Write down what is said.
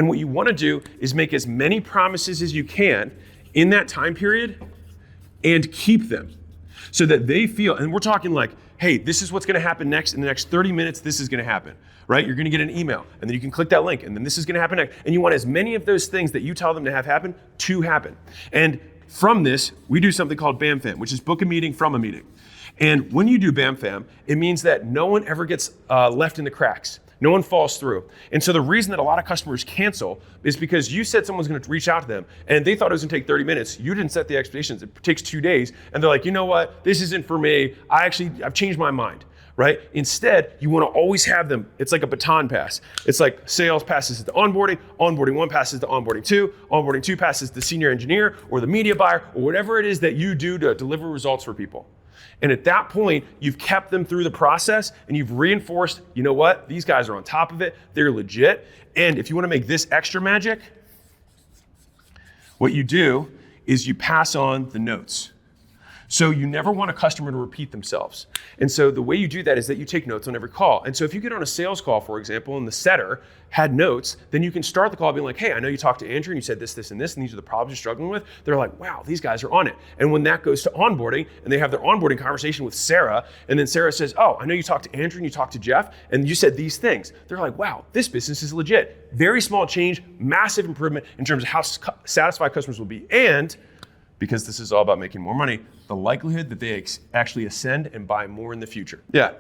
And what you want to do is make as many promises as you can in that time period and keep them so that they feel, and we're talking like, hey, this is what's going to happen next. In the next 30 minutes, this is going to happen, right? You're going to get an email, and then you can click that link, and then this is going to happen next. And you want as many of those things that you tell them to have happen to happen. And from this, we do something called BAMFAM, which is book a meeting from a meeting. And when you do BAMFAM, it means that no one ever gets left in the cracks. No one falls through. And so the reason that a lot of customers cancel is because you said someone's going to reach out to them and they thought it was going to take 30 minutes. You didn't set the expectations. It takes 2 days. And they're like, you know what? This isn't for me. I've changed my mind, right? Instead, you want to always have them. It's like a baton pass. It's like sales passes to onboarding. Onboarding 1 passes to onboarding 2. Onboarding 2 passes to the senior engineer or the media buyer or whatever it is that you do to deliver results for people. And at that point, you've kept them through the process and you've reinforced, you know what? These guys are on top of it. They're legit. And if you want to make this extra magic, what you do is you pass on the notes. So you never want a customer to repeat themselves. And so the way you do that is that you take notes on every call. And so if you get on a sales call, for example, and the setter had notes, then you can start the call being like, hey, I know you talked to Andrew and you said this, this, and this, and these are the problems you're struggling with. They're like, wow, these guys are on it. And when that goes to onboarding and they have their onboarding conversation with Sarah, and then Sarah says, oh, I know you talked to Andrew and you talked to Jeff, and you said these things. They're like, wow, this business is legit. Very small change, massive improvement in terms of how satisfied customers will be. And because this is all about making more money, the likelihood that they actually ascend and buy more in the future. Yeah.